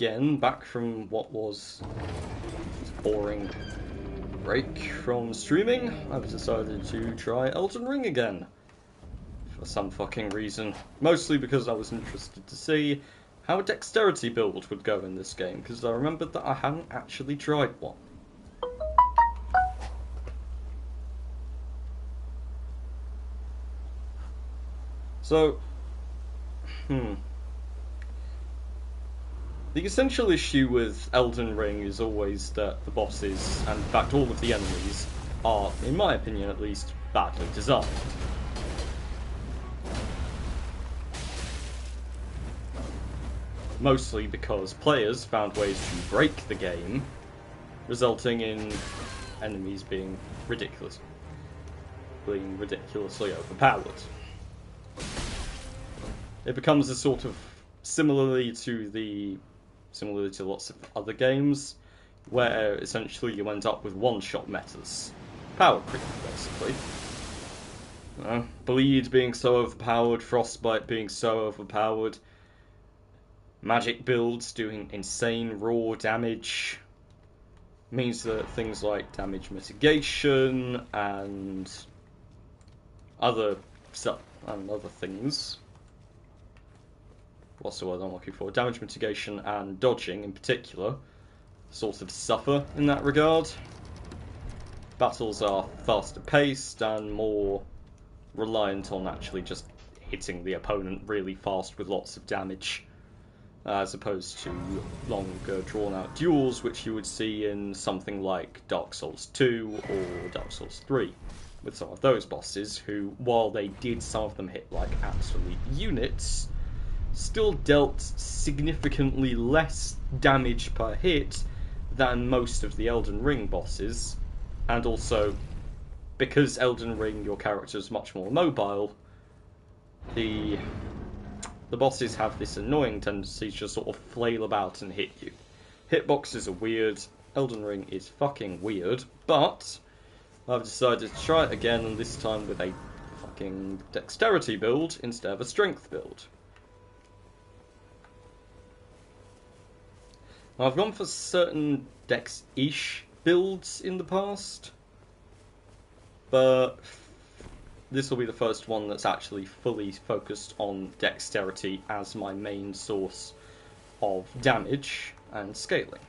again, back from what was a boring break from streaming. I've decided to try Elden Ring again. For some fucking reason. Mostly because I was interested to see how a dexterity build would go in this game, because I remembered that I hadn't actually tried one. So, the essential issue with Elden Ring is always that the bosses, and in fact all of the enemies, are, in my opinion at least, badly designed. Mostly because players found ways to break the game, resulting in enemies being ridiculously overpowered. It becomes a sort of similarly to lots of other games, where essentially you end up with one-shot metas. Power creep, basically. Bleed being so overpowered, Frostbite being so overpowered, magic builds doing insane raw damage, means that things like damage mitigation and other stuff and other things. What's the word I'm looking for? Damage mitigation and dodging, in particular, sort of suffer in that regard. Battles are faster paced and more reliant on actually just hitting the opponent really fast with lots of damage, as opposed to longer drawn out duels which you would see in something like Dark Souls 2 or Dark Souls 3, with some of those bosses who, while they did some of them hit like absolute units, still dealt significantly less damage per hit than most of the Elden Ring bosses, and also, because Elden Ring your character is much more mobile, the bosses have this annoying tendency to sort of flail about and hit you. Hitboxes are weird, Elden Ring is fucking weird, but I've decided to try it again, and this time with a fucking dexterity build instead of a strength build. I've gone for certain dex-ish builds in the past, but this will be the first one that's actually fully focused on dexterity as my main source of damage and scaling.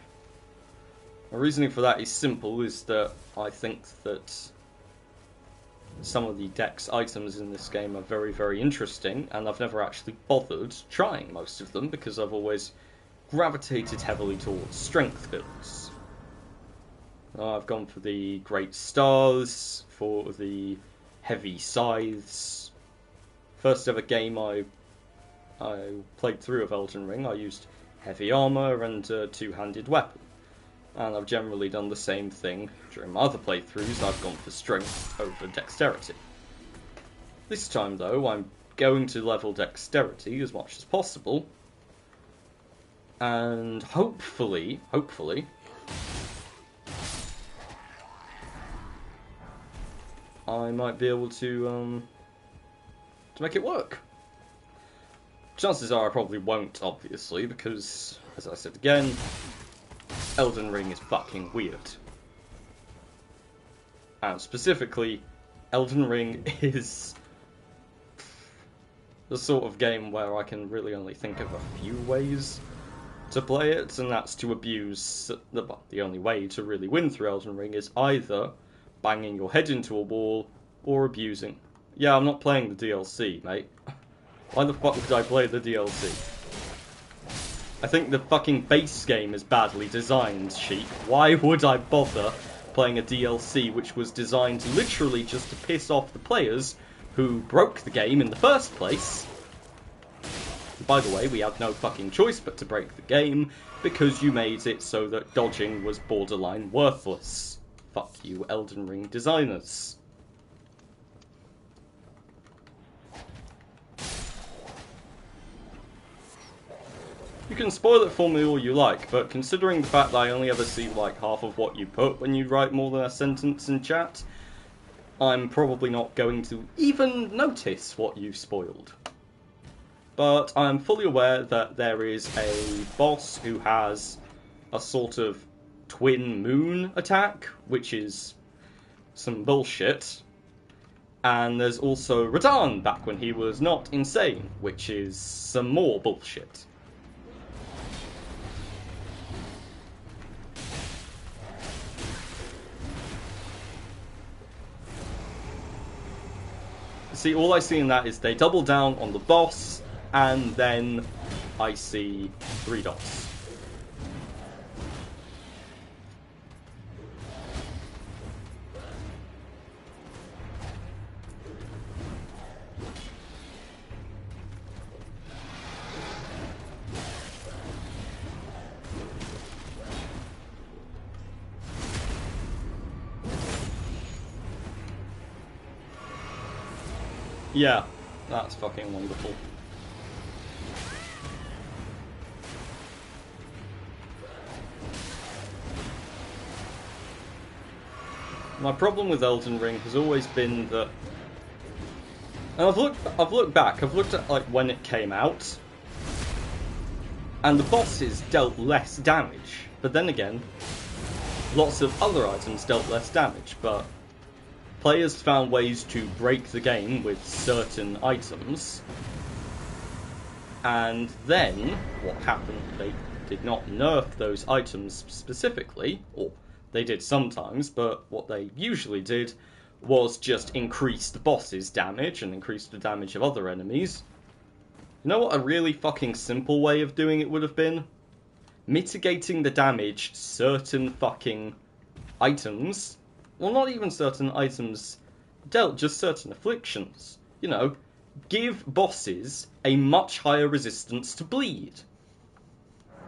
My reasoning for that is simple, is that I think that some of the dex items in this game are very, very interesting, and I've never actually bothered trying most of them because I've always gravitated heavily towards strength builds. I've gone for the Great Stars, for the Heavy Scythes. First ever game I played through of Elden Ring, I used heavy armour and a two-handed weapon. And I've generally done the same thing during my other playthroughs. I've gone for strength over dexterity. This time though, I'm going to level dexterity as much as possible, and hopefully, I might be able to make it work. Chances are I probably won't, obviously, because, as I said again, Elden Ring is fucking weird. And specifically, Elden Ring is the sort of game where I can really only think of a few ways to play it, and that's to abuse. The only way to really win through Elden Ring is either banging your head into a wall or abusing. Yeah, I'm not playing the DLC, mate. Why the fuck would I play the DLC? I think the fucking base game is badly designed, sheep. Why would I bother playing a DLC which was designed literally just to piss off the players who broke the game in the first place? By the way, we had no fucking choice but to break the game, because you made it so that dodging was borderline worthless. Fuck you, Elden Ring designers. You can spoil it for me all you like, but considering the fact that I only ever see like half of what you put when you write more than a sentence in chat, I'm probably not going to even notice what you've spoiled. But I'm fully aware that there is a boss who has a sort of twin moon attack, which is some bullshit. And there's also Radahn back when he was not insane, which is some more bullshit. See, all I see in that is they double down on the boss, and then I see 3 dots. Yeah, that's fucking wonderful. My problem with Elden Ring has always been that, and I've looked back, I've looked at like when it came out, and the bosses dealt less damage. But then again, lots of other items dealt less damage, but players found ways to break the game with certain items, and then what happened, they did not nerf those items specifically, or they did sometimes, but what they usually did was just increase the boss's damage and increase the damage of other enemies. You know what a really fucking simple way of doing it would have been? Mitigating the damage certain fucking items, well, not even certain items dealt, just certain afflictions. You know, give bosses a much higher resistance to bleed.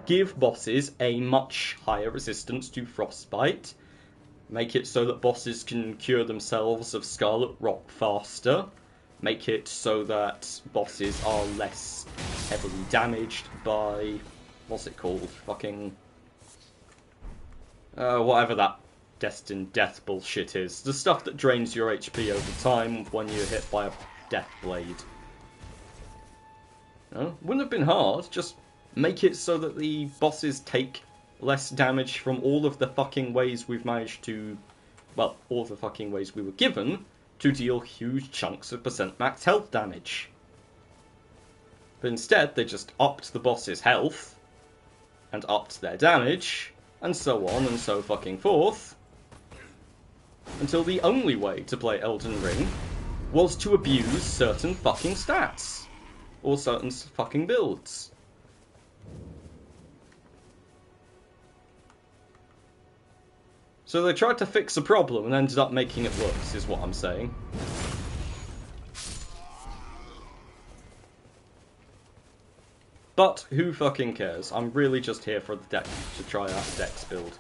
Give bosses a much higher resistance to frostbite. Make it so that bosses can cure themselves of scarlet rot faster. Make it so that bosses are less heavily damaged by, what's it called? Fucking, whatever that destined death bullshit is. The stuff that drains your HP over time when you're hit by a death blade. No, wouldn't have been hard, just make it so that the bosses take less damage from all of the fucking ways we've managed to, well, all of the fucking ways we were given to deal huge chunks of percent max health damage. But instead, they just upped the boss's health, and upped their damage, and so on and so fucking forth, until the only way to play Elden Ring was to abuse certain fucking stats, or certain fucking builds. So they tried to fix a problem and ended up making it worse, is what I'm saying. But who fucking cares? I'm really just here for the deck to try out the Dex build.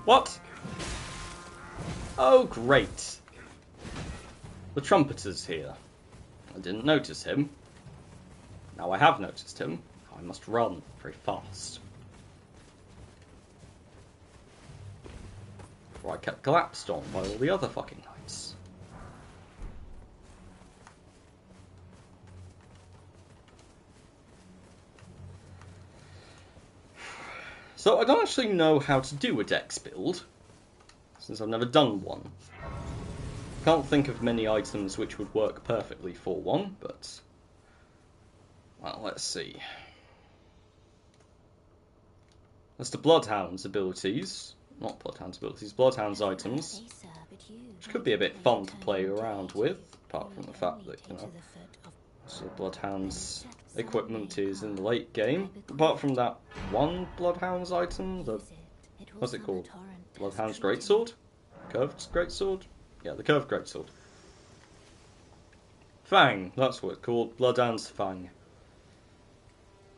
What? Oh, great. The trumpeter's here. I didn't notice him. Now I have noticed him. I must run very fast. Or I get collapsed on by all the other fucking knights. So I don't actually know how to do a Dex build, since I've never done one. Can't think of many items which would work perfectly for one, but, well, let's see. There's the Bloodhound's abilities, not Bloodhound's abilities, Bloodhound's items, which could be a bit fun to play around with, apart from the fact that, you know, so Bloodhound's equipment is in the late game. Apart from that one Bloodhound's item, the, what's it called? Bloodhound's Greatsword? Curved Greatsword? Yeah, the Curved Greatsword. Fang, that's what it's called, Bloodhound's Fang.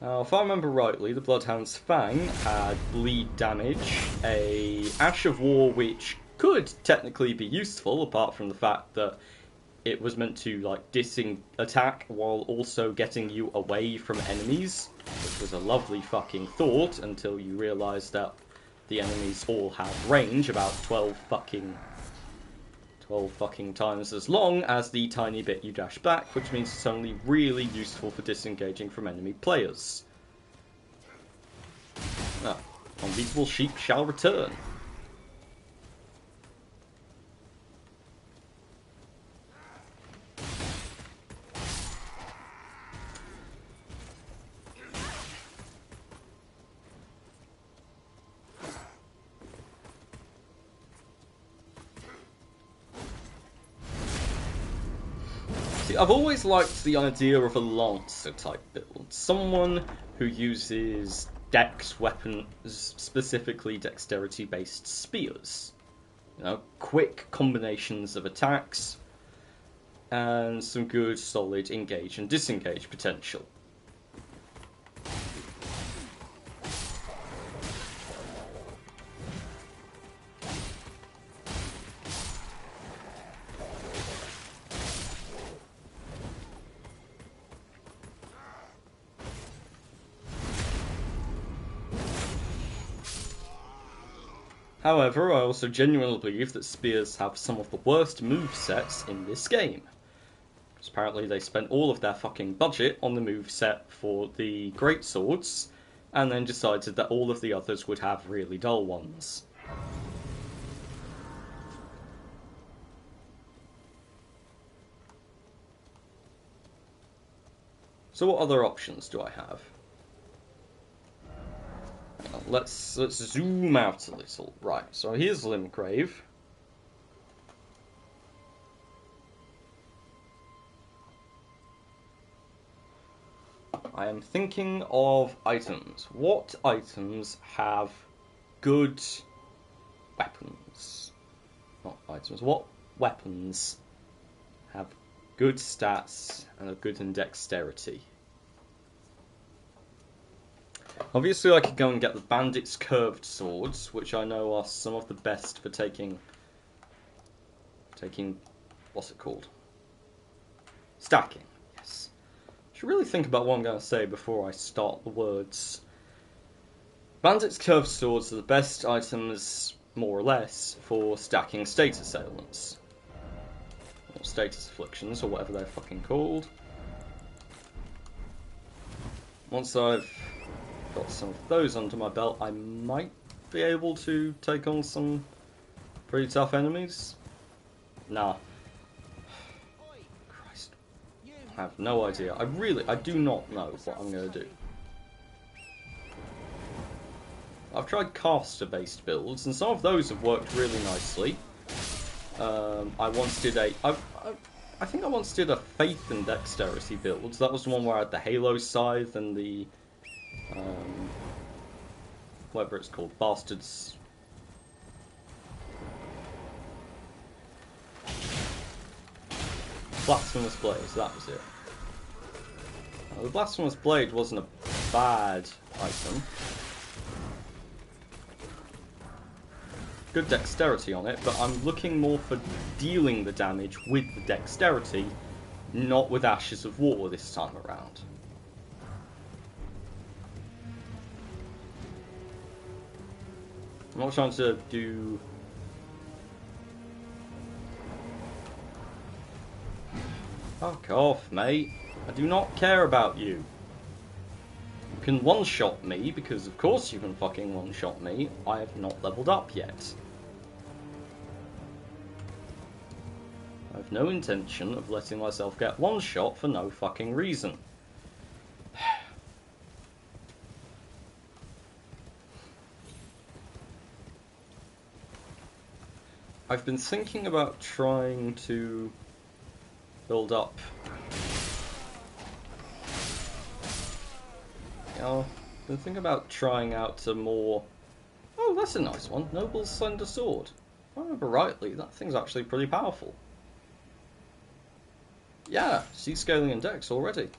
Now, if I remember rightly, the Bloodhound's Fang had bleed damage, a Ash of War which could technically be useful, apart from the fact that it was meant to like attack while also getting you away from enemies, which was a lovely fucking thought until you realised that the enemies all have range about 12 fucking times as long as the tiny bit you dash back, which means it's only really useful for disengaging from enemy players. Ah, unbeatable sheep shall return. See, I've always liked the idea of a Lancer type build. Someone who uses dex weapons, specifically dexterity based spears. You know, quick combinations of attacks and some good solid engage and disengage potential. However, I also genuinely believe that spears have some of the worst movesets in this game. Because apparently they spent all of their fucking budget on the moveset for the greatswords, and then decided that all of the others would have really dull ones. So what other options do I have? Let's zoom out a little. Right, so here's Limgrave. I am thinking of items. What items have good weapons? Not items. What weapons have good stats and are good in dexterity? Obviously, I could go and get the Bandit's Curved Swords, which I know are some of the best for taking... what's it called? Stacking, yes. I should really think about what I'm going to say before I start the words. Bandit's Curved Swords are the best items, more or less, for stacking status ailments. Or status afflictions, or whatever they're fucking called. Once I've got some of those under my belt, I might be able to take on some pretty tough enemies. Nah. Christ. I have no idea. I do not know what I'm going to do. I've tried caster-based builds, and some of those have worked really nicely. I think I once did a Faith and Dexterity build. That was the one where I had the Halo Scythe and the whatever it's called, Bastards. Blasphemous Blade, that was it. The Blasphemous Blade wasn't a bad item. Good dexterity on it, but I'm looking more for dealing the damage with the dexterity, not with Ashes of War this time around. I'm not trying to do... Fuck off, mate. I do not care about you. You can one-shot me, because of course you can fucking one-shot me. I have not leveled up yet. I have no intention of letting myself get one-shot for no fucking reason. I've been thinking about trying to build up... I've been thinking about trying out a more... Oh, that's a nice one. Noble's Slender Sword. If I remember rightly, that thing's actually pretty powerful. Yeah, C-scaling and dex already.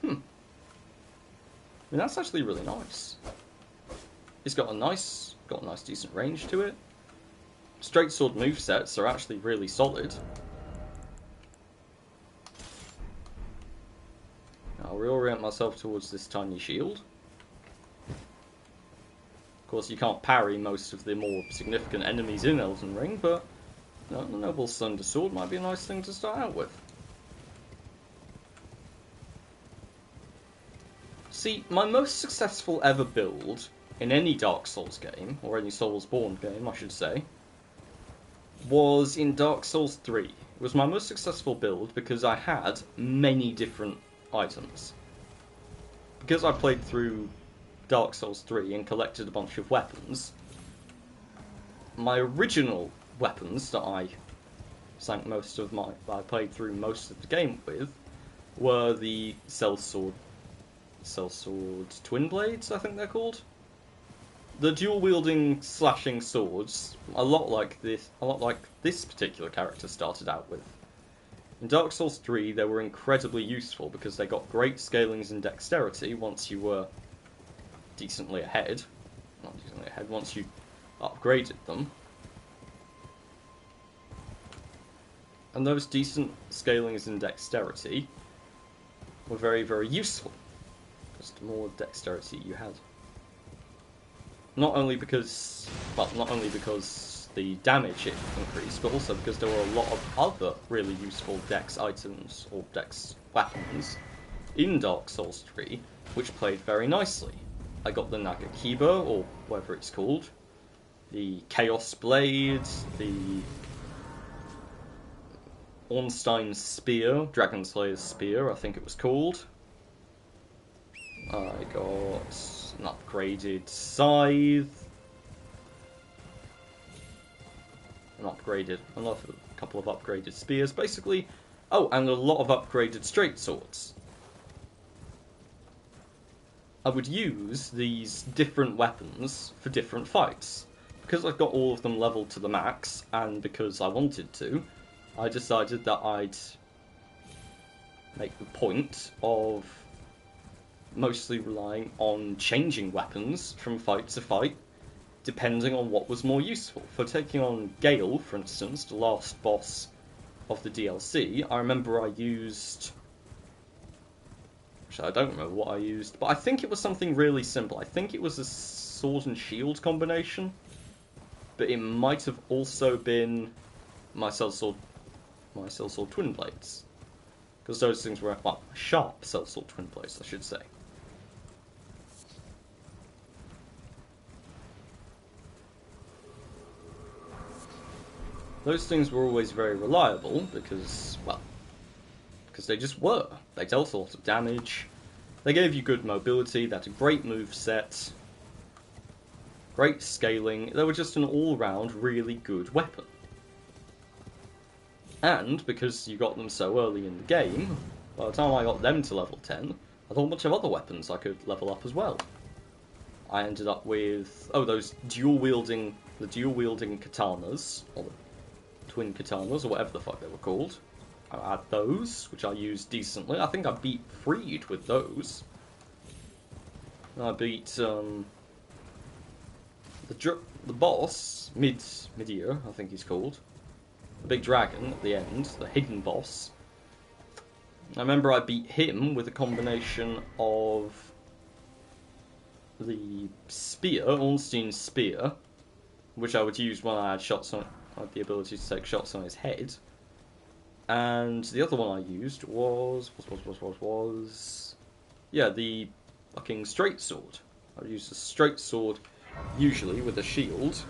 I mean, that's actually really nice. It's got a nice decent range to it. Straight sword movesets are actually really solid. I'll reorient myself towards this tiny shield. Of course, you can't parry most of the more significant enemies in Elden Ring, but the Noble Thunder Sword might be a nice thing to start out with. See, my most successful ever build in any Dark Souls game, or any Soulsborne game, I should say, was in Dark Souls 3. It was my most successful build because I had many different items. Because I played through Dark Souls 3 and collected a bunch of weapons, my original weapons that I played through most of the game with were the Sellsword Twin Blades, I think they're called. The dual-wielding slashing swords, a lot like this particular character started out with. In Dark Souls 3, they were incredibly useful because they got great scalings in dexterity once you were decently ahead. Not decently ahead, once you upgraded them. And those decent scalings in dexterity were very, very useful. Because the more dexterity you had. Not only because the damage it increased, but also because there were a lot of other really useful dex items, or dex weapons, in Dark Souls 3, which played very nicely. I got the Nagakiba, or whatever it's called, the Chaos Blade, the Ornstein's Spear, Dragon Slayer's Spear, I think it was called. I got an upgraded scythe, a couple of upgraded spears, basically. Oh, and a lot of upgraded straight swords. I would use these different weapons for different fights. Because I've got all of them leveled to the max, and because I wanted to, I decided that I'd make the point of mostly relying on changing weapons from fight to fight, depending on what was more useful. For taking on Gale, for instance, the last boss of the DLC, I remember I used... Actually, I don't remember what I used, but I think it was something really simple. I think it was a sword and shield combination, but it might have also been my Sellsword Twin Blades. Because those things were, well, sharp Sellsword Twin Blades, I should say. Those things were always very reliable because, well, because they just were. They dealt a lot of damage, they gave you good mobility, they had a great move set, great scaling, they were just an all-round really good weapon. And, because you got them so early in the game, by the time I got them to level 10, I thought a bunch of other weapons I could level up as well. I ended up with, those dual-wielding katanas, or the twin katanas, or whatever the fuck they were called. I had those, which I used decently. I think I beat Freed with those. I beat the boss, Mid-Year, I think he's called. The big dragon at the end, the hidden boss. I remember I beat him with a combination of the spear, Ornstein's Spear, which I would use when I had the ability to take shots on his head. And the other one I used was the fucking straight sword. I would use the straight sword usually with a shield.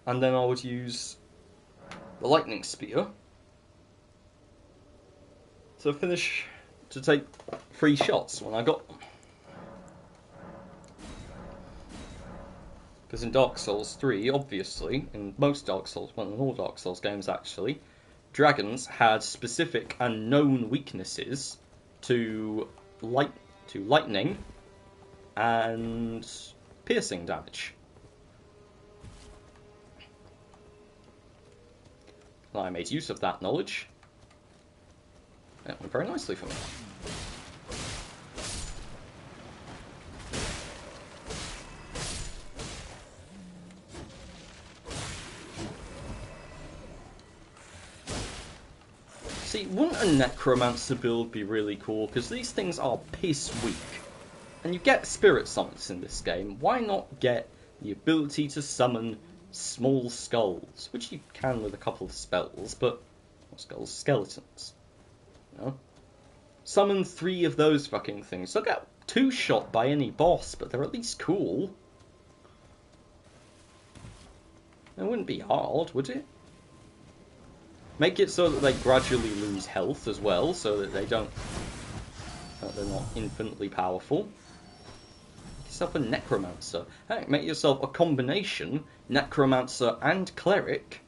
And then I would use the lightning spear to take 3 shots when I got them. Because in Dark Souls 3, obviously, in most Dark Souls, well, in all Dark Souls games actually, dragons had specific and known weaknesses to lightning and piercing damage. I made use of that knowledge. It went very nicely for me. See, wouldn't a Necromancer build be really cool? Because these things are piss weak. And you get spirit summons in this game. Why not get the ability to summon small skulls? Which you can with a couple of spells, but what skulls? Skeletons. You know? Summon 3 of those fucking things. They'll get 2 shot by any boss, but they're at least cool. It wouldn't be hard, would it? Make it so that they gradually lose health as well, so that they're not infinitely powerful. Make yourself a Necromancer. Hey, make yourself a combination Necromancer and Cleric,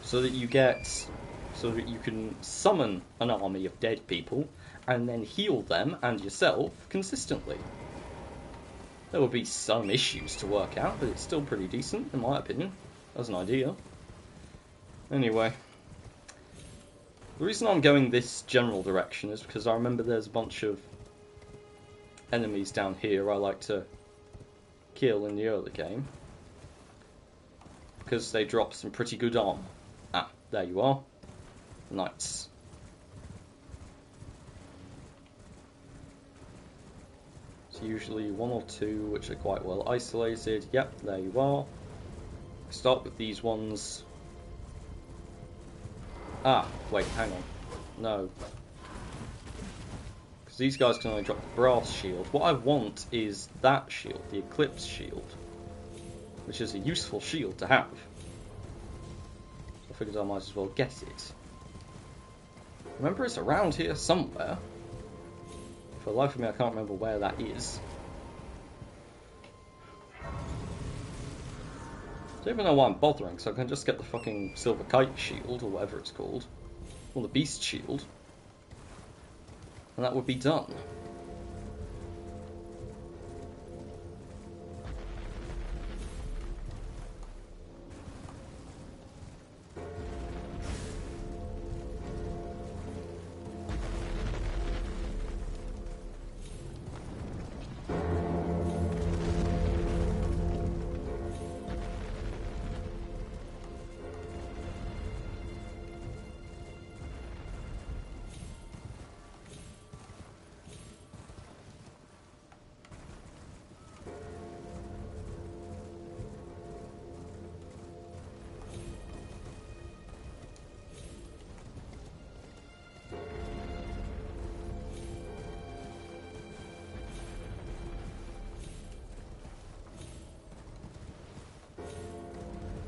so that you can summon an army of dead people and then heal them and yourself consistently. There will be some issues to work out, but it's still pretty decent in my opinion as an idea. Anyway, the reason I'm going this general direction is because I remember there's a bunch of enemies down here I like to kill in the early game, because they drop some pretty good armor. Ah, there you are. Knights. It's usually 1 or 2 which are quite well isolated. Yep, there you are. Start with these ones. Ah, wait, hang on. No. Because these guys can only drop the brass shield. What I want is that shield, the Eclipse shield. Which is a useful shield to have. So I figured I might as well get it. Remember, it's around here somewhere. For the life of me, I can't remember where that is. I don't even know why I'm bothering, so I can just get the fucking Silver Kite shield, or whatever it's called. Or the Beast shield. And that would be done.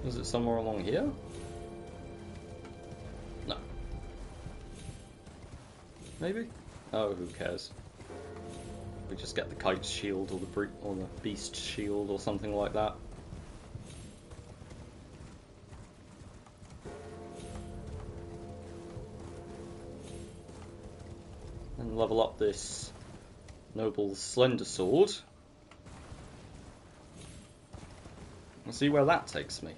Is it somewhere along here? No. Maybe? Oh, who cares? We just get the Kite shield or the Beast shield or something like that. And level up this noble slender sword. And see where that takes me.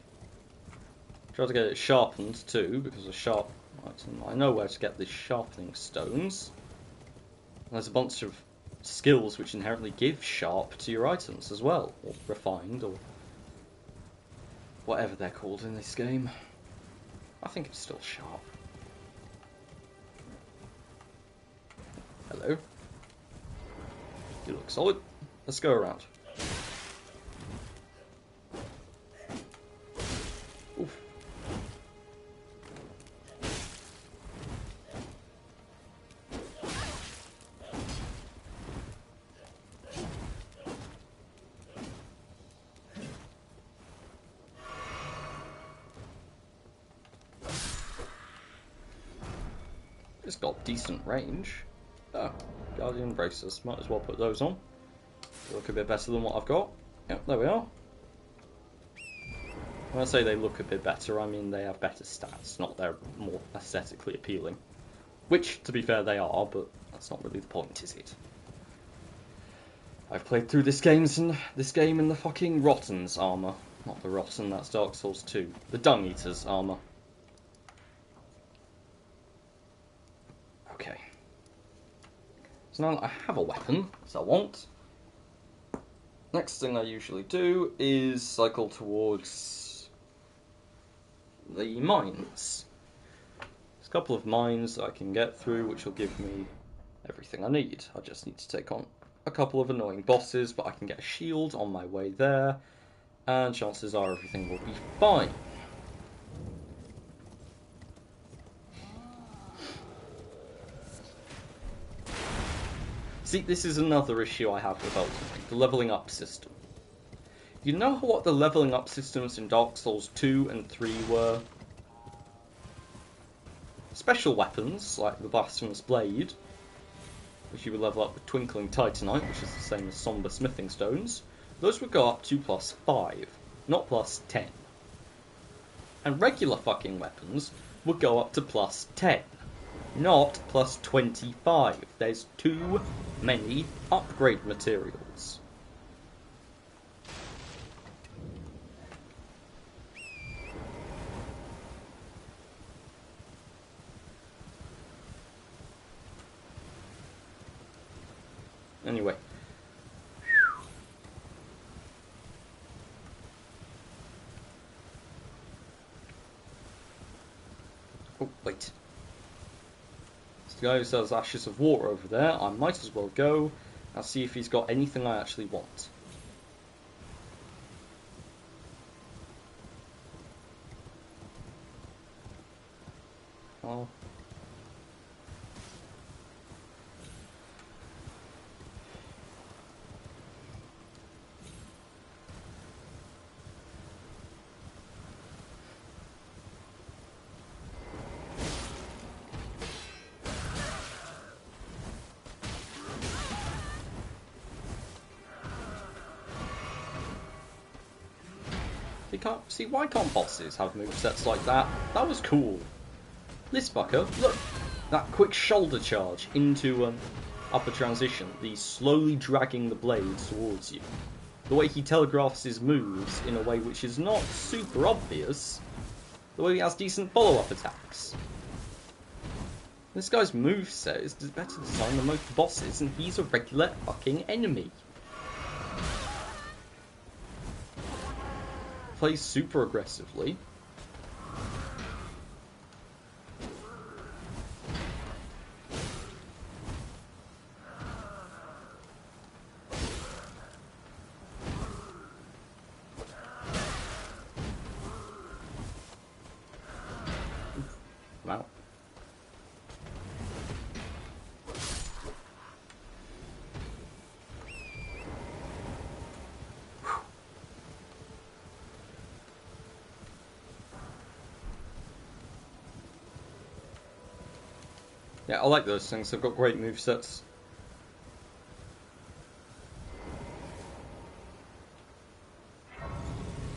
Try to get it sharpened too, because of sharp. I know where to get the sharpening stones. And there's a bunch of skills which inherently give sharp to your items as well, or refined, or whatever they're called in this game. I think it's still sharp. Hello. You look solid. Let's go around. Oof. It's got decent range. Oh, Guardian braces. Might as well put those on. They look a bit better than what I've got. Yep, there we are. When I say they look a bit better, I mean they have better stats, not they're more aesthetically appealing. Which, to be fair, they are, but that's not really the point, is it? I've played through this game in the fucking Rotten's armour. Not the Rotten, that's Dark Souls 2. The Dung Eater's armour. Okay. So now that I have a weapon, as I want, next thing I usually do is cycle towards the mines. It's couple of mines that I can get through, which will give me everything I need. I just need to take on a couple of annoying bosses, but I can get a shield on my way there, and chances are everything will be fine. See, this is another issue I have with Elden Ring, the leveling up system. You know what the leveling up systems in Dark Souls 2 and 3 were? Special weapons, like the Blasphemous Blade, which you would level up with Twinkling Titanite, which is the same as Somber Smithing Stones, those would go up to +5, not +10. And regular fucking weapons would go up to +10, not +25. There's too many upgrade materials. Anyway. Oh, wait. This guy who sells Ashes of War over there. I might as well go and see if he's got anything I actually want. Oh. See, why can't bosses have movesets like that? That was cool. This fucker, look, that quick shoulder charge into upper transition, the slowly dragging the blade towards you. The way he telegraphs his moves in a way which is not super obvious. The way he has decent follow-up attacks. This guy's moveset is better designed than most bosses, and he's a regular fucking enemy. Plays super aggressively. Wow. Yeah, I like those things. They've got great movesets.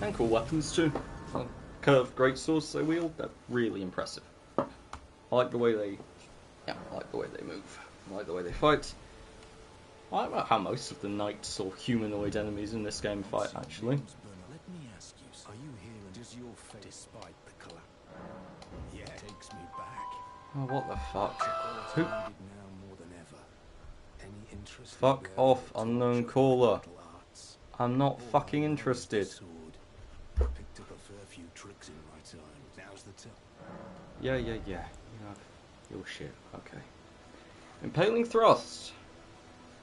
And cool weapons too. Curved greatswords they wield, they're really impressive. I like the way they... Yeah, I like the way they move. I like the way they fight. I like how most of the knights or humanoid enemies in this game fight, actually. Let me ask you, are you here and does your fate despite the collapse? Yeah, it takes me back. Oh, what the fuck? Who? Now more than ever. Any interest Fuck off, unknown caller. I'm not fucking interested. Picked up a fair few tricks in my time. Now's the time. Yeah. You have your shit. Okay. Impaling thrust.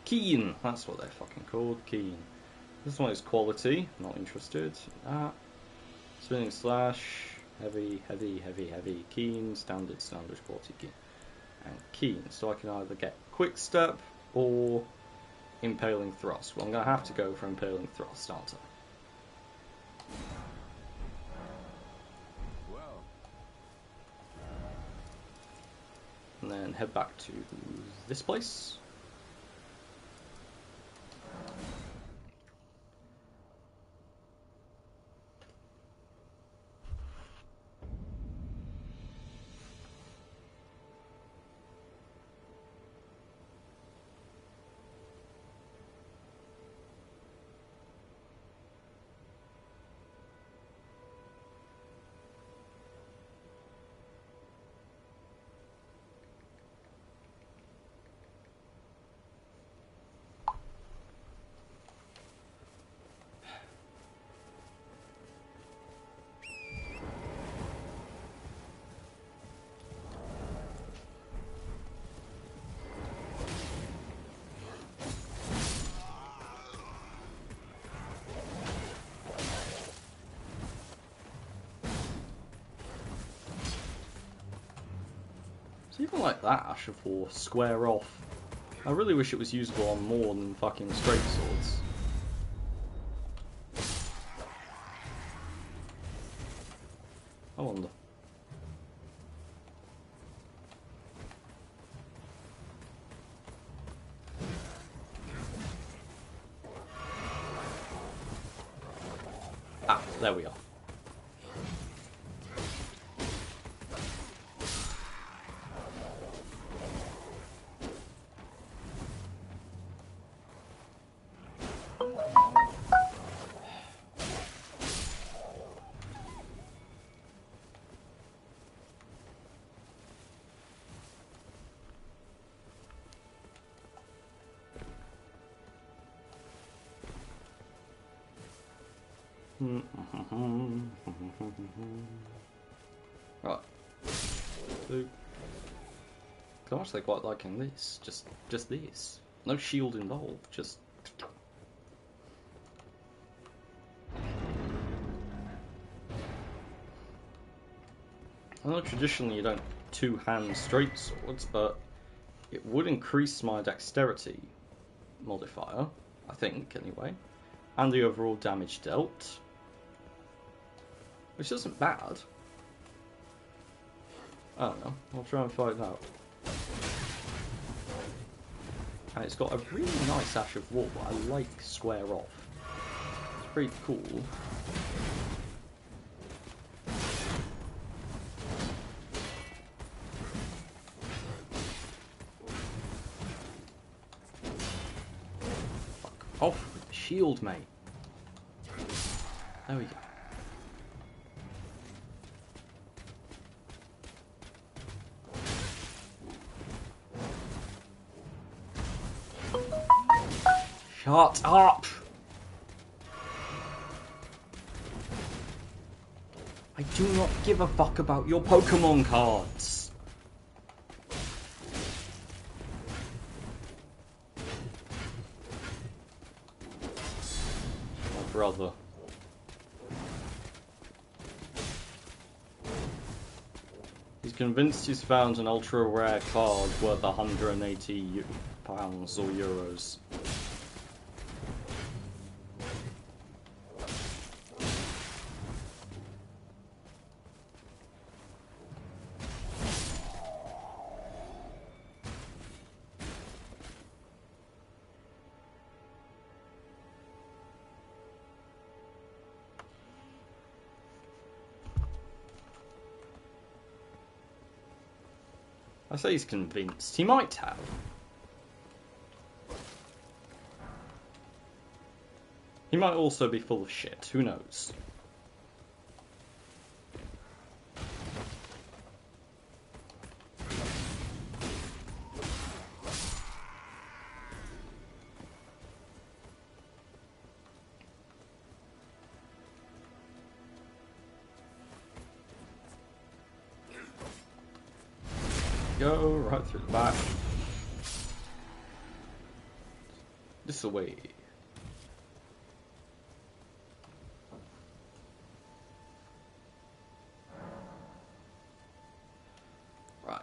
Keen. That's what they're fucking called. Keen. This one is quality. Not interested. Spinning slash. Heavy. Keen. Standard. Quality. Keen. And keen. So I can either get quick step or impaling thrust. Well, I'm going to have to go for impaling thrust, aren't I? And then head back to this place. So even like that Ash of War, square off. I really wish it was usable on more than fucking straight swords. I wonder. Ah, there we are. Right. So, I'm actually quite liking this. Just this. No shield involved. Just. I know traditionally you don't two-hand straight swords, but it would increase my dexterity modifier, I think, anyway, and the overall damage dealt, which isn't bad. I don't know. I'll try and find out. And it's got a really nice Ash of War. I like square off. It's pretty cool. Fuck off with the shield, mate. There we go. Shut up! I do not give a fuck about your Pokemon cards. My brother. He's convinced he's found an ultra rare card worth £180 or euros. I say he's convinced. He might have. He might also be full of shit. Who knows? Go right through the back. This way. Right.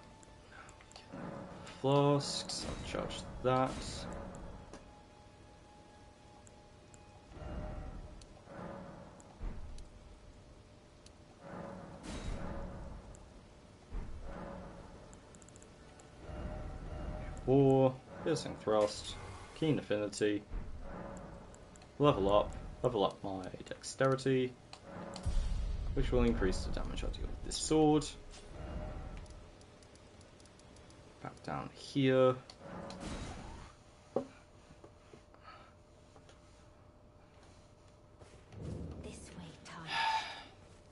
Flasks. I'll charge that. War, piercing thrust, keen affinity, level up my dexterity, which will increase the damage I deal with this sword. Back down here.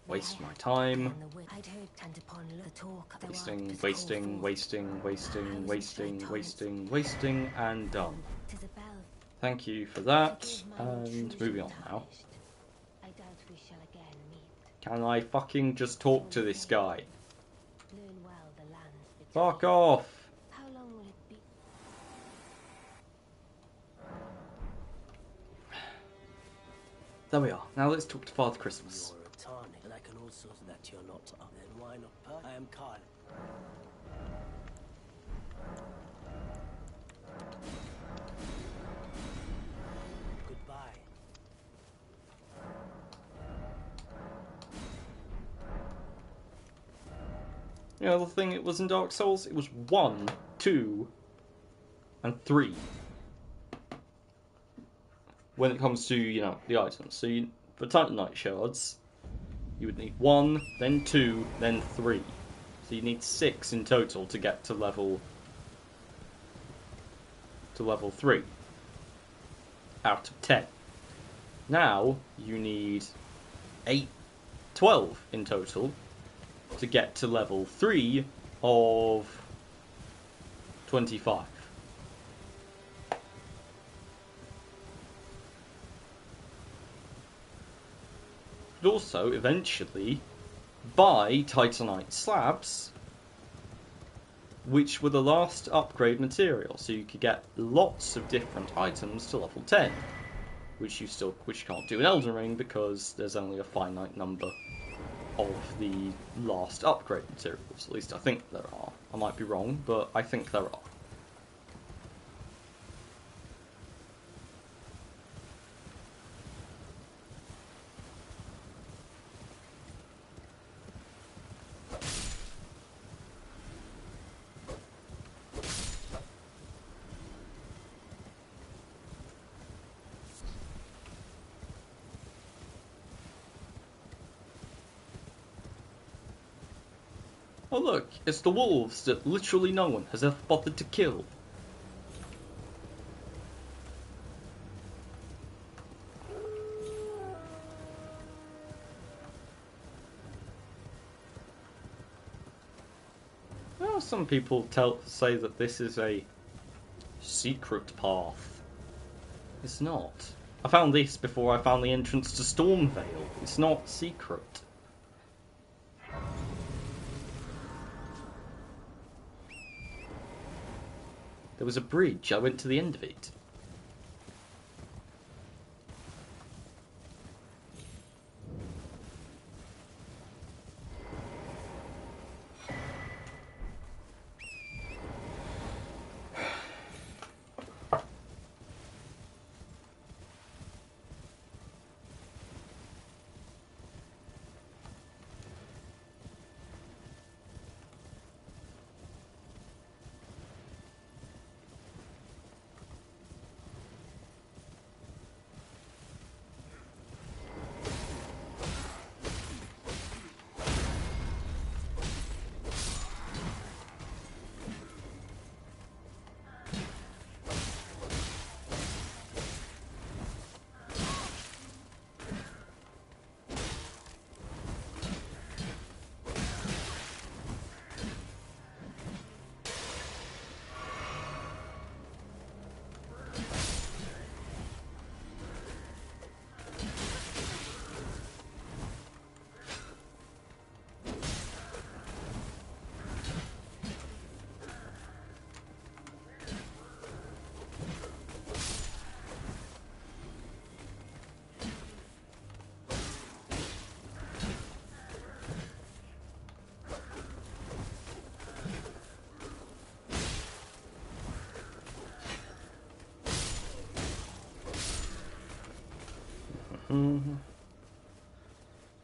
Waste my time. Wasting, and done. Thank you for that, and moving on now. Can I fucking just talk to this guy? Fuck off! There we are. Now let's talk to Father Christmas. And I can also that you're not. Then why not? I am Carl. You know, the thing it was in Dark Souls, it was 1, 2, and 3. When it comes to, you know, the items. So for Titanite shards, you would need 1, then 2, then 3. So you need 6 in total to get to level 3 out of 10. Now you need 12 in total to get to level 3 of 25. But also, eventually, buy Titanite slabs, which were the last upgrade material, so you could get lots of different items to level 10, which you can't do in Elden Ring because there's only a finite number of the last upgrade materials. At least I think there are. I might be wrong, but I think there are. Oh look, it's the wolves that literally no one has ever bothered to kill. Well, some people say that this is a secret path. It's not. I found this before I found the entrance to Stormvale. It's not secret. There was a bridge. I went to the end of it.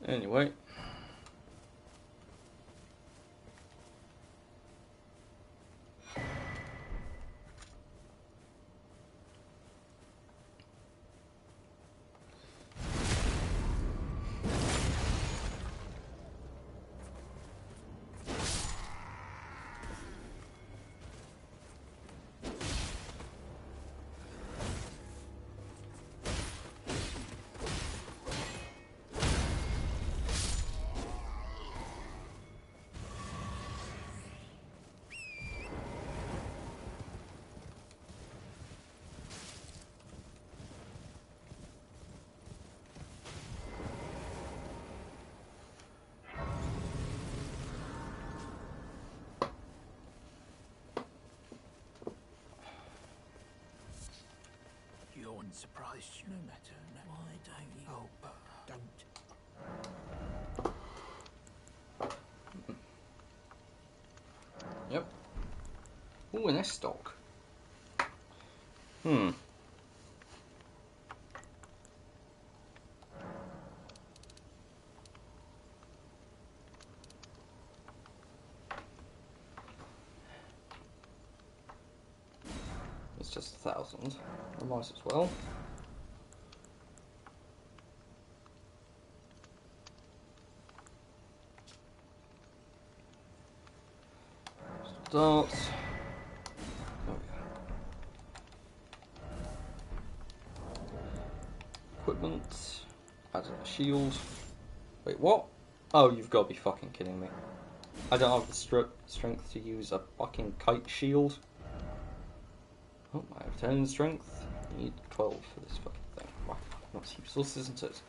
Anyway. You're unsurprised, you no matter. No. Why don't you? Oh, don't. Yep. Ooh, an S-Stock. it's just 1,000. I might as well. Darts. Oh yeah. Equipment. Adding a shield. Wait, what? Oh, you've got to be fucking kidding me. I don't have the strength to use a fucking kite shield. Oh, I have 10 strength. I need 12 for this fucking thing. Wow, that's useless, isn't it?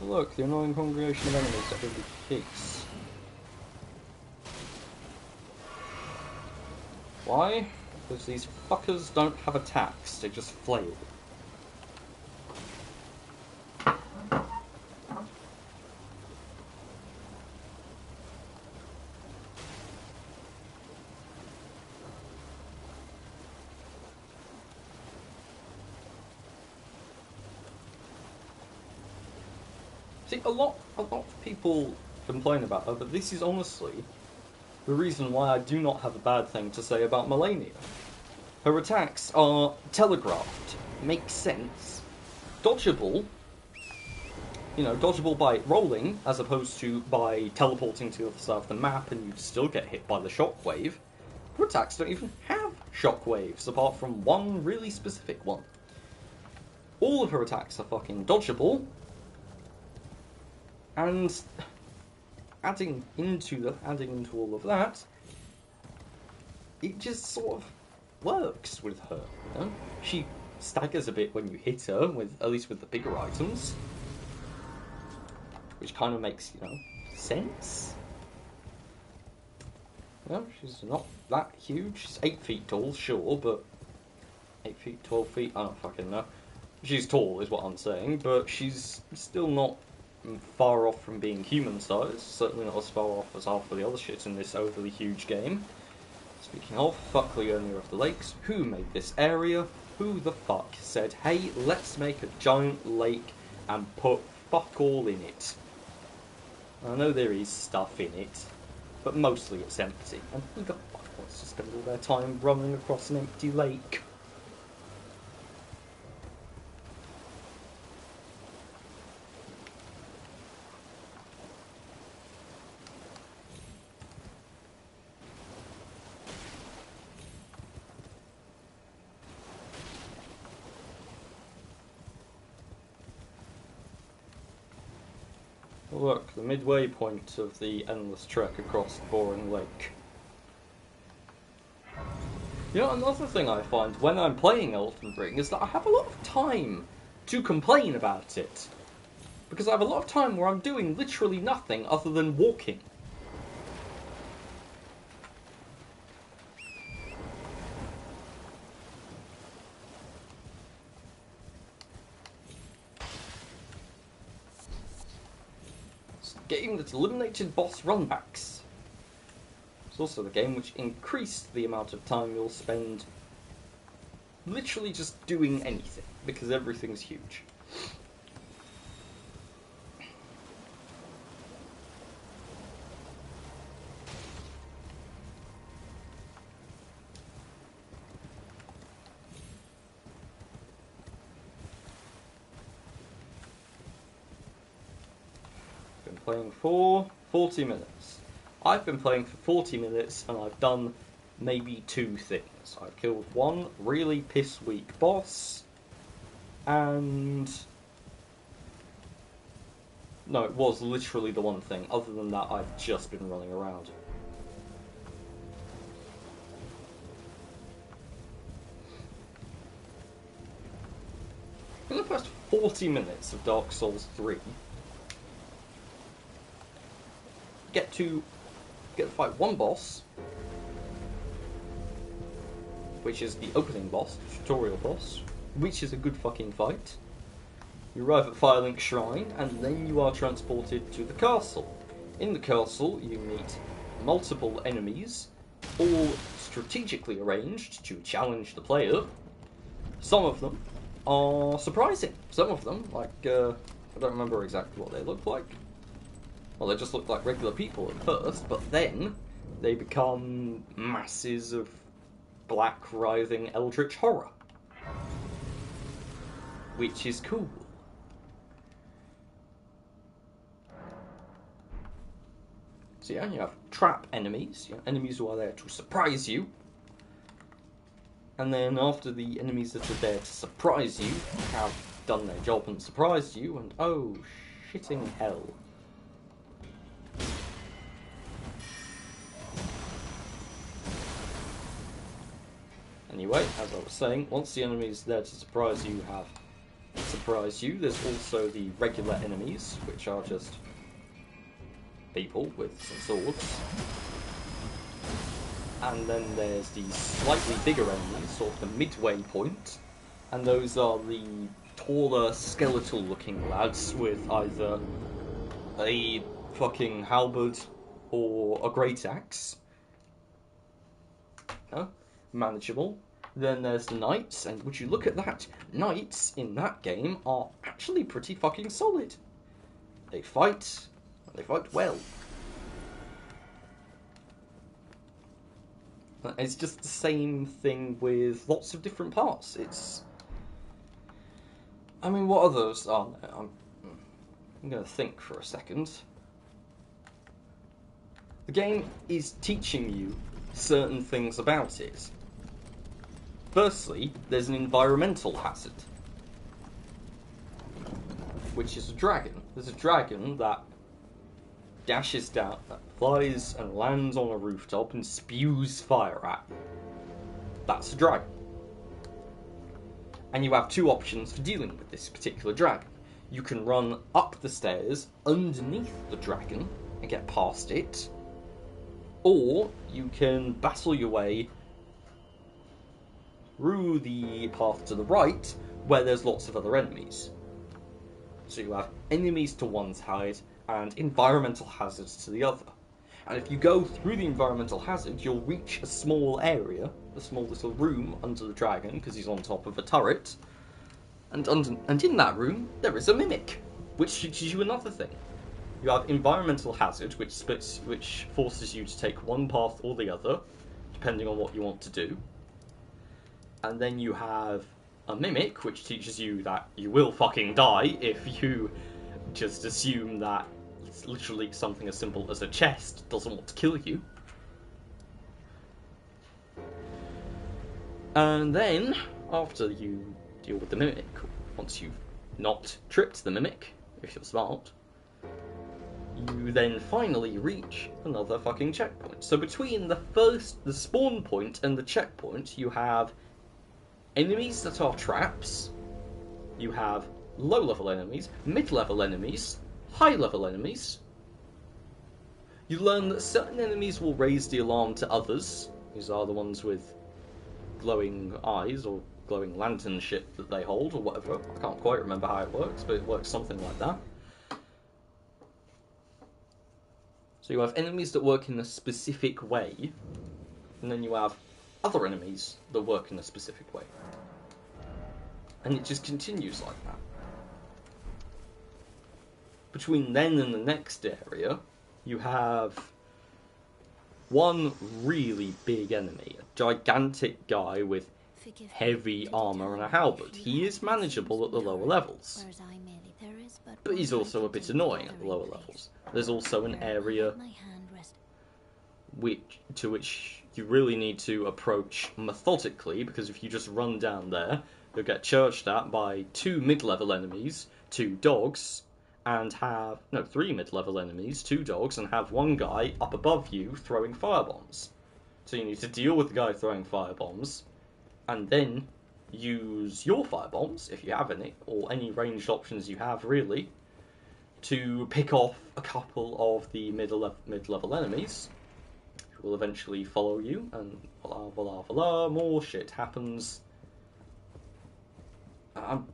Look, the annoying congregation of enemies that really kicks. Why? Because these fuckers don't have attacks, they just flail. See, a lot of people complain about her, but this is honestly the reason why I do not have a bad thing to say about Melania. Her attacks are telegraphed, make sense, dodgeable, you know, dodgeable by rolling, as opposed to by teleporting to the other side of the map and you'd still get hit by the shockwave. Her attacks don't even have shockwaves, apart from one really specific one. All of her attacks are fucking dodgeable, and adding into all of that, it just sort of works with her. You know? She staggers a bit when you hit her, at least with the bigger items, which kind of makes, you know, sense. You know, she's not that huge. She's 8 feet tall, sure, but 8 feet, 12 feet, I don't fucking know. She's tall, is what I'm saying, but she's still not far off from being human-sized. Certainly not as far off as half of the other shit in this overly huge game. Speaking of, fuck the owner of the lakes. Who made this area? Who the fuck said, hey, let's make a giant lake and put fuck all in it? I know there is stuff in it, but mostly it's empty. And who the fuck wants to spend all their time running across an empty lake? Look, the midway point of the endless trek across the boring lake. You know, another thing I find when I'm playing Elden Ring is that I have a lot of time to complain about it. Because I have a lot of time where I'm doing literally nothing other than walking. Game that eliminated boss runbacks. It's also the game which increased the amount of time you'll spend literally just doing anything, because everything's huge. Playing for 40 minutes. I've been playing for 40 minutes and I've done maybe 2 things. I've killed one really piss weak boss, and no, it was literally the one thing. Other than that, I've just been running around. In the first 40 minutes of Dark Souls 3, get to fight one boss, which is the opening boss, the tutorial boss, which is a good fucking fight. You arrive at Firelink Shrine, and then you are transported to the castle. In the castle, you meet multiple enemies, all strategically arranged to challenge the player. Some of them are surprising. Some of them, like, I don't remember exactly what they look like. Well, they just look like regular people at first, but then they become masses of black, writhing, eldritch horror. Which is cool. So yeah, you have trap enemies, enemies who are there to surprise you. And then after the enemies that are there to surprise you have done their job and surprised you, and oh, shitting hell. Anyway, as I was saying, once the enemies there to surprise you have surprised you, there's also the regular enemies, which are just people with some swords. And then there's the slightly bigger enemies, sort of the midway point, and those are the taller, skeletal-looking lads with either a fucking halberd or a great axe. Manageable. Then there's the knights, and would you look at that? Knights in that game are actually pretty fucking solid. They fight well. It's just the same thing with lots of different parts. I mean, what others are there? I'm going to think for a second. The game is teaching you certain things about it. Firstly, there's an environmental hazard, which is a dragon. There's a dragon that dashes down, that flies and lands on a rooftop and spews fire at you. That's a dragon. And you have two options for dealing with this particular dragon. You can run up the stairs underneath the dragon and get past it, or you can battle your way through the path to the right, where there's lots of other enemies. So you have enemies to one side and environmental hazards to the other. And if you go through the environmental hazard, you'll reach a small area, a small little room under the dragon, because he's on top of a turret. And in that room, there is a mimic, which teaches you another thing. You have environmental hazard, which forces you to take one path or the other, depending on what you want to do. And then you have a mimic, which teaches you that you will fucking die if you just assume that it's literally something as simple as a chest doesn't want to kill you. And then, after you deal with the mimic, once you've not tripped the mimic, if you're smart, you then finally reach another fucking checkpoint. So between the spawn point and the checkpoint, you have enemies that are traps, you have low-level enemies, mid-level enemies, high-level enemies. You learn that certain enemies will raise the alarm to others. These are the ones with glowing eyes or glowing lantern shit that they hold or whatever. I can't quite remember how it works, but it works something like that. So you have enemies that work in a specific way, and then you have other enemies that work in a specific way. And it just continues like that. Between then and the next area, you have one really big enemy, a gigantic guy with heavy armour and a halberd. He is manageable at the lower levels, but he's also a bit annoying at the lower levels. There's also an area to which you really need to approach methodically, because if you just run down there, you'll get charged at by 2 mid-level enemies, 2 dogs, and have... no, 3 mid-level enemies, 2 dogs, and have one guy up above you throwing firebombs. So you need to deal with the guy throwing firebombs, and then use your firebombs, if you have any, or any ranged options you have, really, to pick off a couple of the mid-level enemies, who will eventually follow you, and voila, voila, voila, more shit happens. I'm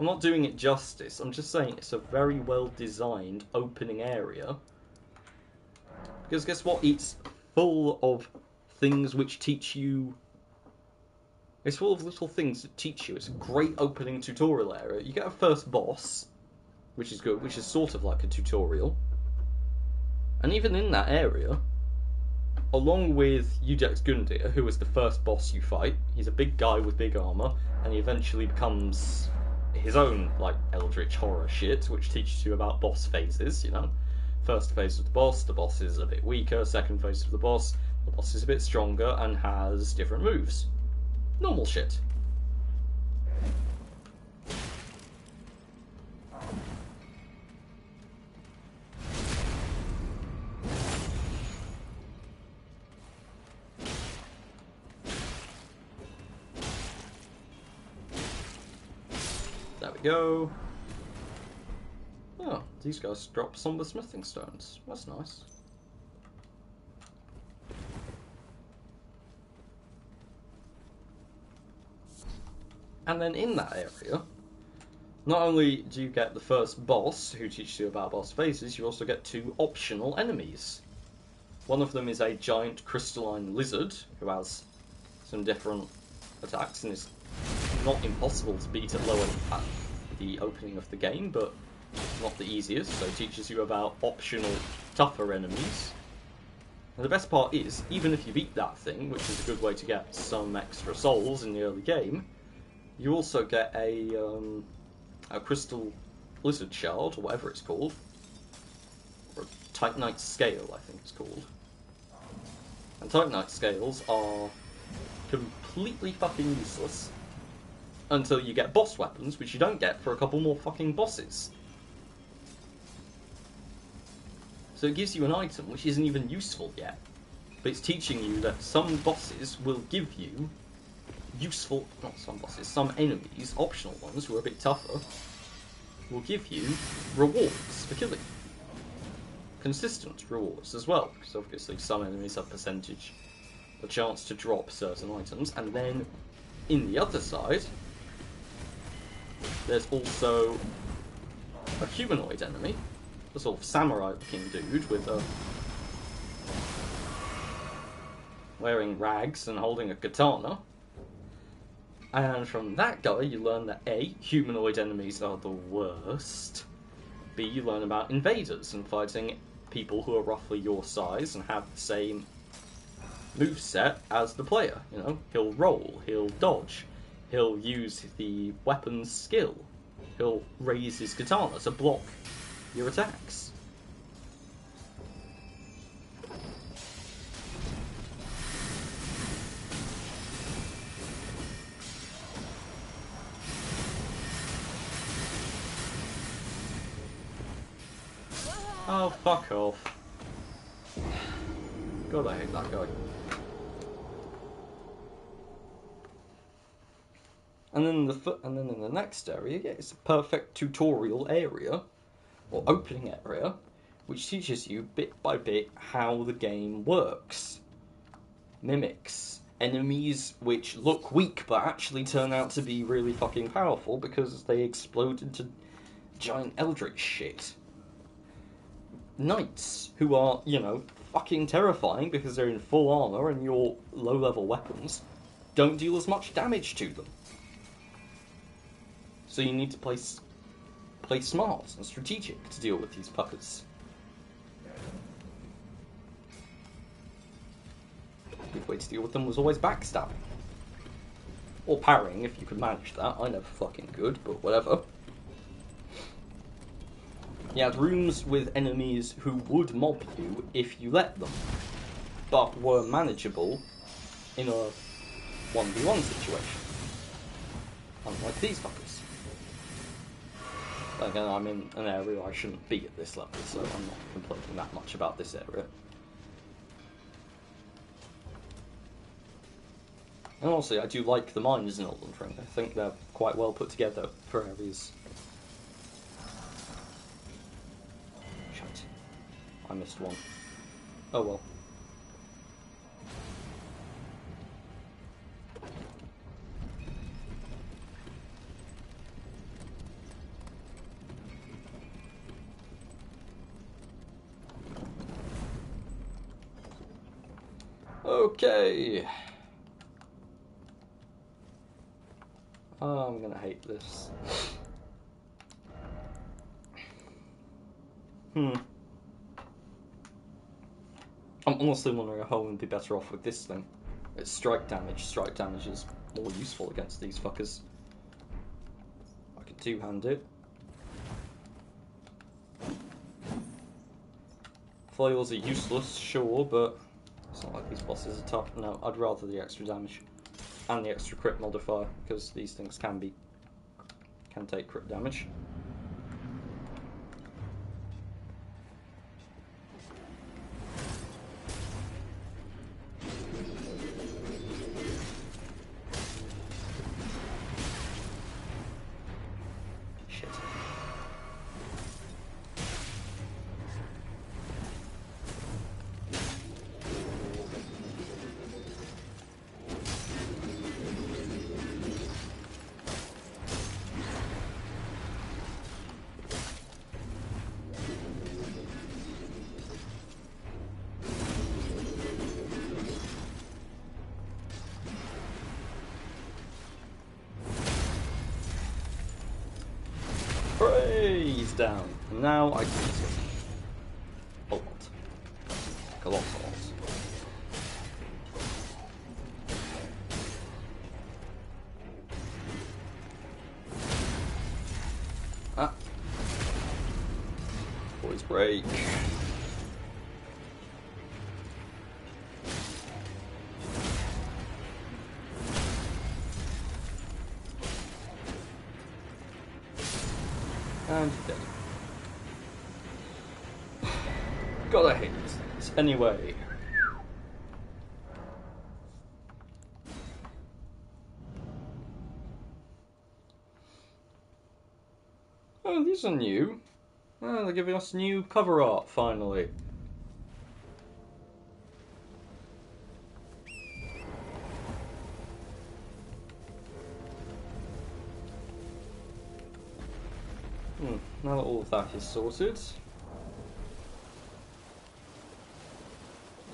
not doing it justice, I'm just saying it's a very well-designed opening area. Because guess what? It's full of things which teach you It's full of little things that teach you. It's a great opening tutorial area. You get a first boss, which is good, which is sort of like a tutorial. And even in that area, along with Dex Gundyr, who is the first boss you fight, he's a big guy with big armor, and he eventually becomes his own, like, eldritch horror shit, which teaches you about boss phases, you know. First phase of the boss is a bit weaker. Second phase of the boss is a bit stronger and has different moves. Normal shit. There we go. Oh, these guys drop some of the smithing stones. That's nice. And then in that area, not only do you get the first boss, who teaches you about boss phases, you also get 2 optional enemies. One of them is a giant crystalline lizard, who has some different attacks, and is not impossible to beat at the opening of the game, but not the easiest, so it teaches you about optional, tougher enemies. And the best part is, even if you beat that thing, which is a good way to get some extra souls in the early game, you also get a crystal lizard shard, or whatever it's called, or a Titanite scale, I think it's called. And Titanite scales are completely fucking useless until you get boss weapons, which you don't get for a couple more fucking bosses. So it gives you an item which isn't even useful yet, but it's teaching you that some bosses will give you useful, not some bosses, some enemies, optional ones who are a bit tougher, will give you rewards for killing. Consistent rewards as well, because obviously some enemies have a chance to drop certain items, and then in the other side, there's also a humanoid enemy, a sort of samurai-looking dude with a wearing rags and holding a katana. And from that guy, you learn that A, humanoid enemies are the worst. B, you learn about invaders and fighting people who are roughly your size and have the same moveset as the player. You know, he'll roll, he'll dodge, he'll use the weapon's skill, he'll raise his katana to block your attacks. Oh, fuck off. God, I hate that guy. And then in the next area, yeah, it's a perfect tutorial area, or opening area, which teaches you bit by bit how the game works. Mimics enemies which look weak but actually turn out to be really fucking powerful because they explode into giant eldritch shit. Knights, who are, you know, fucking terrifying because they're in full armor and your low-level weapons don't deal as much damage to them. So you need to play smart and strategic to deal with these puckers. A good way to deal with them was always backstabbing. Or parrying, if you could manage that. I never fucking could, but whatever. You had rooms with enemies who would mob you if you let them, but were manageable in a 1v1 situation. Unlike these fuckers. Again, I'm in an area I shouldn't be at this level, so I'm not complaining that much about this area. And honestly, I do like the mines in Elden Ring. I think they're quite well put together for areas. Shit. I missed one. Oh well. Okay. Oh, I'm gonna hate this. I'm honestly wondering how I would be better off with this thing. It's strike damage. Strike damage is more useful against these fuckers. I can two-hand it. Flails are useless, sure, but it's not like these bosses are tough. No, I'd rather the extra damage. And the extra crit modifier, because these things can take crit damage. Shit. Hooray! He's down. And now I can use it. A lot. Like a lot. Ah. Boys break. And dead. God, I hate these things. Anyway. Oh, these are new. Oh, they're giving us new cover art, finally. Now that all of that is sorted.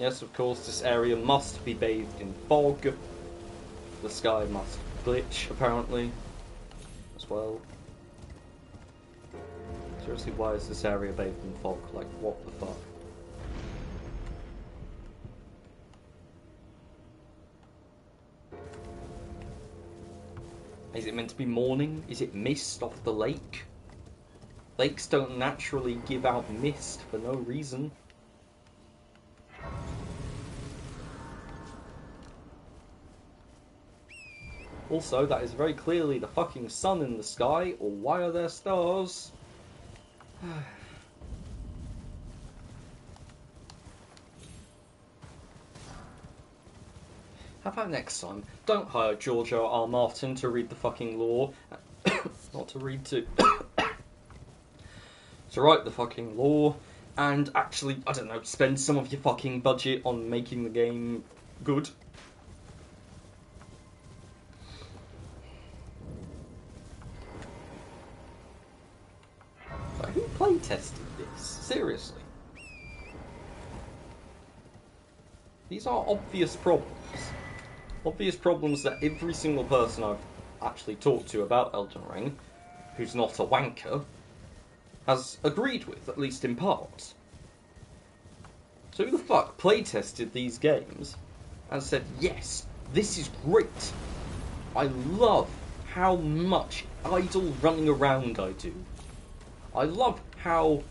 Yes, of course, this area must be bathed in fog. The sky must glitch, apparently, as well. Seriously, why is this area bathed in fog? Like, what the fuck? Is it meant to be morning? Is it mist off the lake? Lakes don't naturally give out mist for no reason. Also, that is very clearly the fucking sun in the sky, or why are there stars? How about next time, don't hire George R. Martin to read the fucking lore. Not to read to... to write the fucking lore, and actually, I don't know, spend some of your fucking budget on making the game good. Like, who playtested this? Seriously. These are obvious problems. Obvious problems that every single person I've actually talked to about Elden Ring, who's not a wanker, has agreed with, at least in part. So who the fuck playtested these games and said, yes, this is great. I love how much idle running around I do. I love how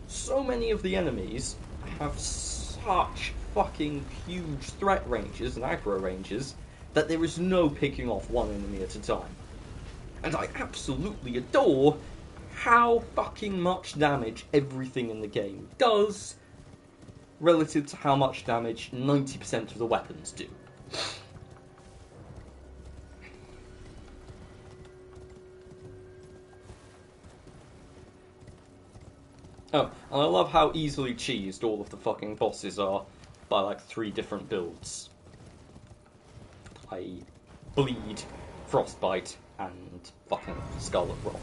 so many of the enemies have such fucking huge threat ranges and aggro ranges that there is no picking off one enemy at a time. And I absolutely adore how fucking much damage everything in the game does relative to how much damage 90% of the weapons do. Oh, and I love how easily cheesed all of the fucking bosses are by like 3 different builds. I bleed, frostbite, and fucking scarlet rot.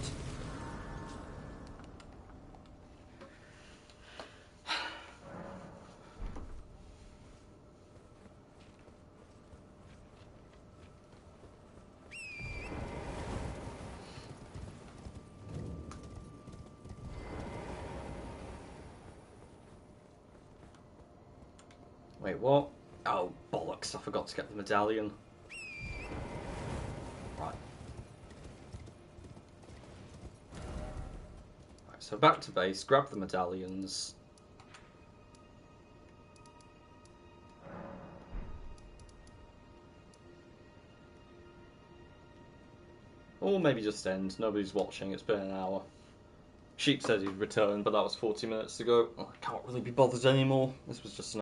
Wait, what? Oh, bollocks, I forgot to get the medallion. Right. Right, so back to base, grab the medallions. Or maybe just end, nobody's watching, it's been an hour. Sheep said he'd return, but that was 40 minutes ago. I can't really be bothered anymore. This was just an